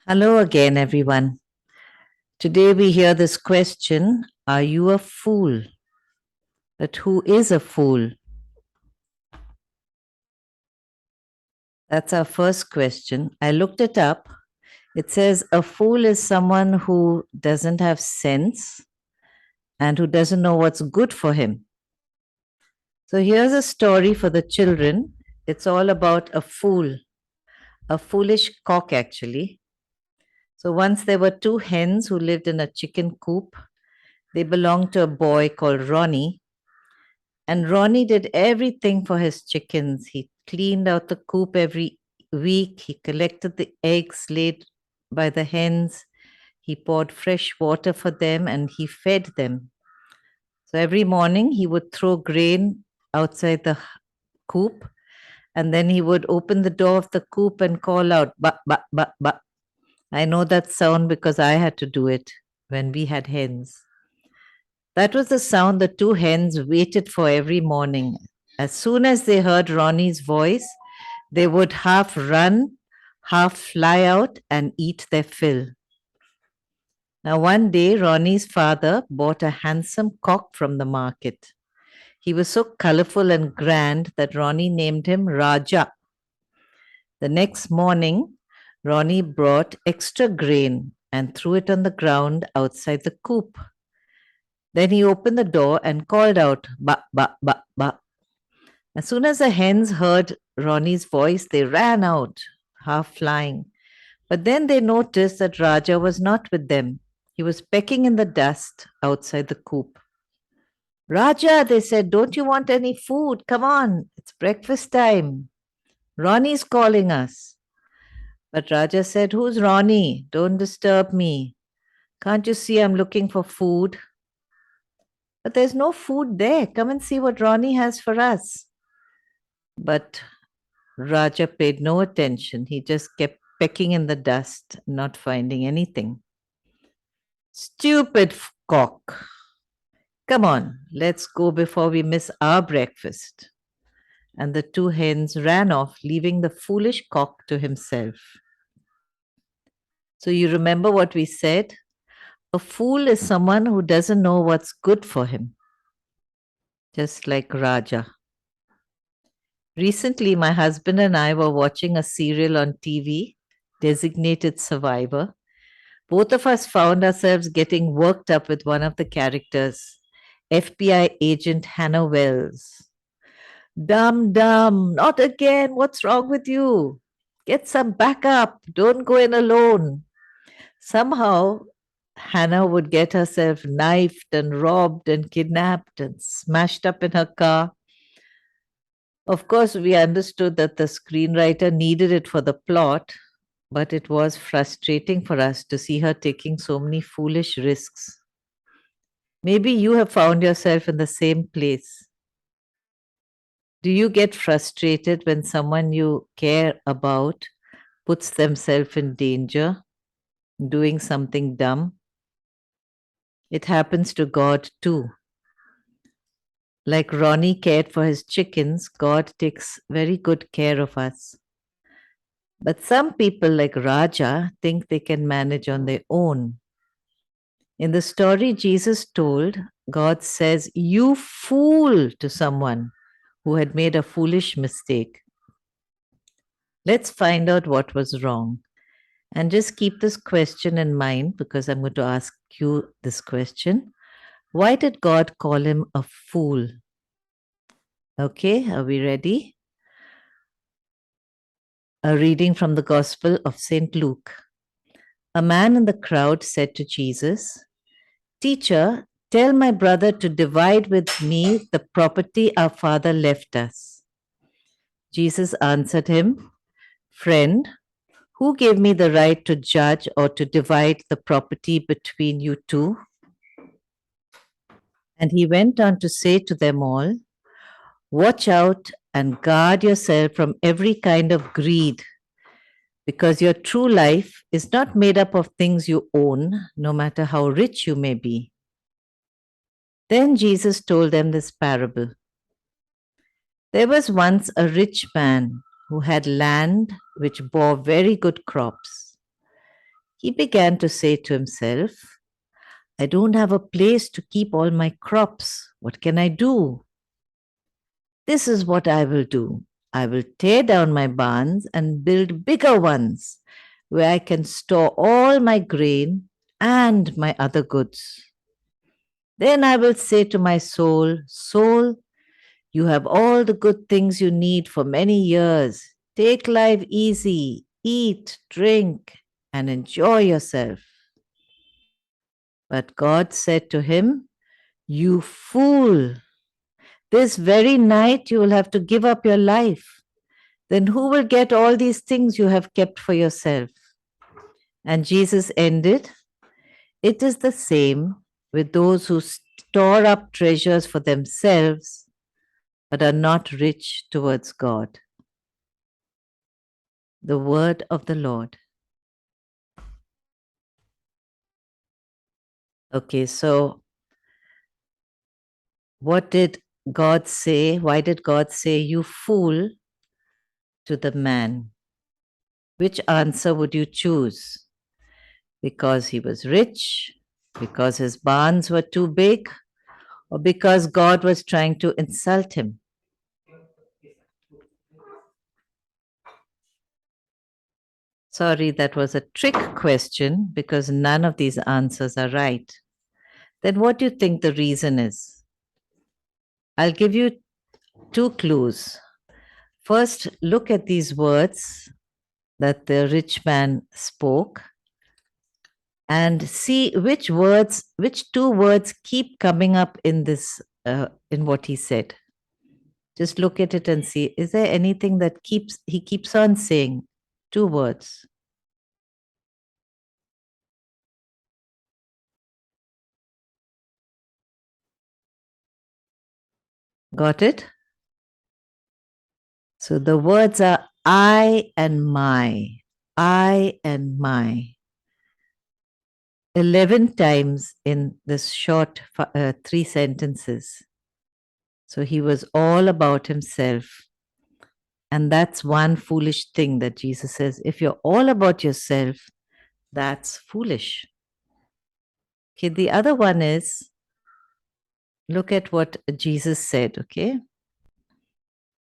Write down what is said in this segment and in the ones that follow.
Hello again, everyone. Today we hear this question: are you a fool? But who is a fool? That's our first question. I looked it up. It says a fool is someone who doesn't have sense and who doesn't know what's good for him. So here's a story for the children. It's all about a fool, a foolish cock, actually. So once there were two hens who lived in a chicken coop. They belonged to a boy called Ronnie. And Ronnie did everything for his chickens. He cleaned out the coop every week. He collected the eggs laid by the hens. He poured fresh water for them and he fed them. So every morning he would throw grain outside the coop and then he would open the door of the coop and call out, ba, ba, ba, ba. I know that sound because I had to do it when we had hens. That was the sound the two hens waited for every morning. As soon as they heard Ronnie's voice, they would half run, half fly out and eat their fill. Now, one day, Ronnie's father bought a handsome cock from the market. He was so colorful and grand that Ronnie named him Raja. The next morning, Ronnie brought extra grain and threw it on the ground outside the coop. Then he opened the door and called out, ba, ba, ba, ba. As soon as the hens heard Ronnie's voice, they ran out, half flying. But then they noticed that Raja was not with them. He was pecking in the dust outside the coop. Raja, they said, don't you want any food? Come on, it's breakfast time. Ronnie's calling us. But Raja said, who's Ronnie? Don't disturb me. Can't you see I'm looking for food? But there's no food there. Come and see what Ronnie has for us. But Raja paid no attention. He just kept pecking in the dust, not finding anything. Stupid cock. Come on, let's go before we miss our breakfast. And the two hens ran off, leaving the foolish cock to himself. So you remember what we said? A fool is someone who doesn't know what's good for him, just like Raja. Recently, my husband and I were watching a serial on TV, Designated Survivor. Both of us found ourselves getting worked up with one of the characters, FBI agent Hannah Wells. Dumb, dumb, not again. What's wrong with you? Get some backup. Don't go in alone. Somehow, Hannah would get herself knifed and robbed and kidnapped and smashed up in her car. Of course, we understood that the screenwriter needed it for the plot, but it was frustrating for us to see her taking so many foolish risks. Maybe you have found yourself in the same place. Do you get frustrated when someone you care about puts themselves in danger, doing something dumb? It happens to God too. Like Ronnie cared for his chickens, God takes very good care of us. But some people, like Raja, think they can manage on their own. In the story Jesus told, God says, you fool, to someone who had made a foolish mistake. Let's find out what was wrong. And just keep this question in mind because I'm going to ask you this question. Why did God call him a fool? Okay, are we ready? A reading from the Gospel of St. Luke. A man in the crowd said to Jesus, Teacher, tell my brother to divide with me the property our father left us. Jesus answered him, Friend, who gave me the right to judge or to divide the property between you two? And he went on to say to them all, Watch out and guard yourself from every kind of greed, because your true life is not made up of things you own, no matter how rich you may be. Then Jesus told them this parable. There was once a rich man who had land which bore very good crops. he began to say to himself, I don't have a place to keep all my crops. What can I do? This is what I will do. I will tear down my barns and build bigger ones where I can store all my grain and my other goods. Then I will say to my soul, Soul, you have all the good things you need for many years. Take life easy, eat, drink, and enjoy yourself. But God said to him, You fool, this very night you will have to give up your life. Then who will get all these things you have kept for yourself? And Jesus ended, It is the same with those who store up treasures for themselves but are not rich towards God. The word of the Lord. Okay, so what did God say? Why did God say, You fool, to the man? Which answer would you choose? Because he was rich, because his barns were too big, or because God was trying to insult him? Sorry, that was a trick question because none of these answers are right. Then what do you think the reason is? I'll give you two clues. First, look at these words that the rich man spoke and see which two words keep coming up in this, in what he said. Just look at it and see, is there anything that he keeps on saying? Two words. Got it? So the words are I and my. I and my. 11 times in this short 3 sentences. So he was all about himself. And that's one foolish thing that Jesus says. If you're all about yourself, that's foolish. Okay, the other one is, look at what Jesus said, okay?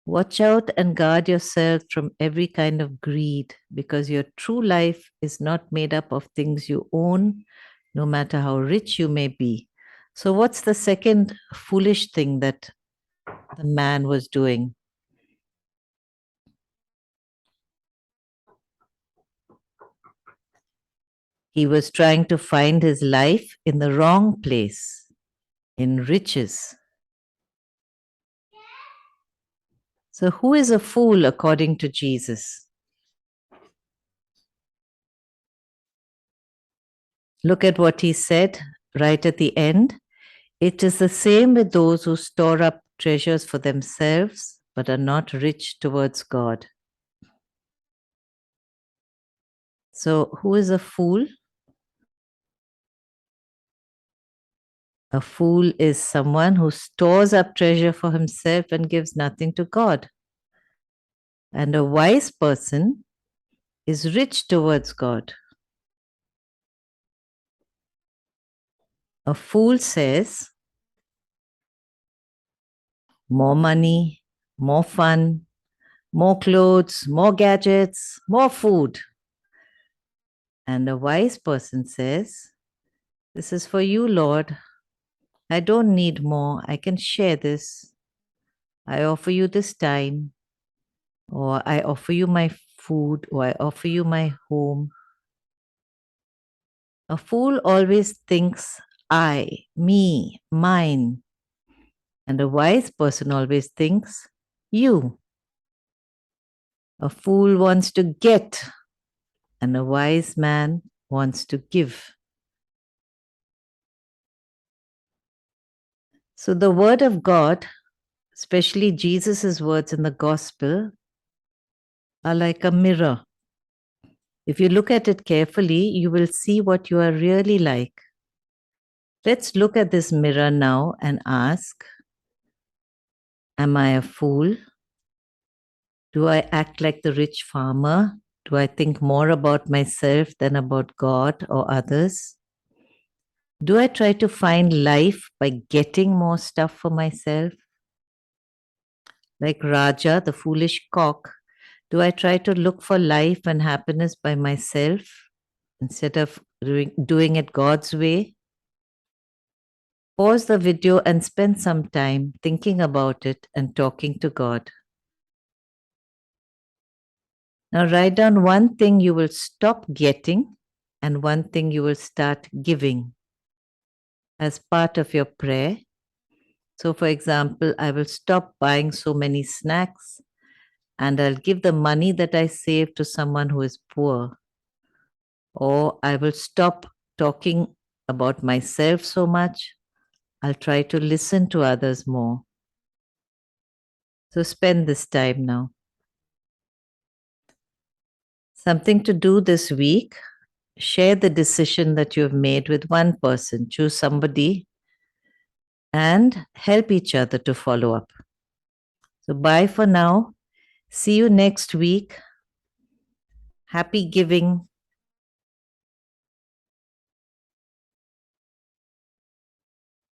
Watch out and guard yourself from every kind of greed, because your true life is not made up of things you own, no matter how rich you may be. So, what's the second foolish thing that the man was doing? He was trying to find his life in the wrong place, in riches. So, who is a fool according to Jesus? Look at what he said right at the end. It is the same with those who store up treasures for themselves but are not rich towards God. So, who is a fool? A fool is someone who stores up treasure for himself and gives nothing to God. And a wise person is rich towards God. A fool says, more money, more fun, more clothes, more gadgets, more food. And a wise person says, This is for you, Lord. I don't need more. I can share this. I offer you this time, or I offer you my food, or I offer you my home. A fool always thinks I, me, mine. And a wise person always thinks you. A fool wants to get, and a wise man wants to give. So the word of God, especially Jesus' words in the gospel, are like a mirror. If you look at it carefully, you will see what you are really like. Let's look at this mirror now and ask, am I a fool? Do I act like the rich farmer? Do Do I think more about myself than about God or others? Do I try to find life by getting more stuff for myself? Like Raja, the foolish cock, do I try to look for life and happiness by myself instead of doing it God's way? Pause the video and spend some time thinking about it and talking to God. Now write down one thing you will stop getting and one thing you will start giving as part of your prayer. So, for example, I will stop buying so many snacks and I'll give the money that I save to someone who is poor. Or I will stop talking about myself so much. I'll try to listen to others more. So, spend this time now. Something to do this week. Share the decision that you have made with one person. Choose somebody and help each other to follow up. So, bye for now. See you next week. Happy giving.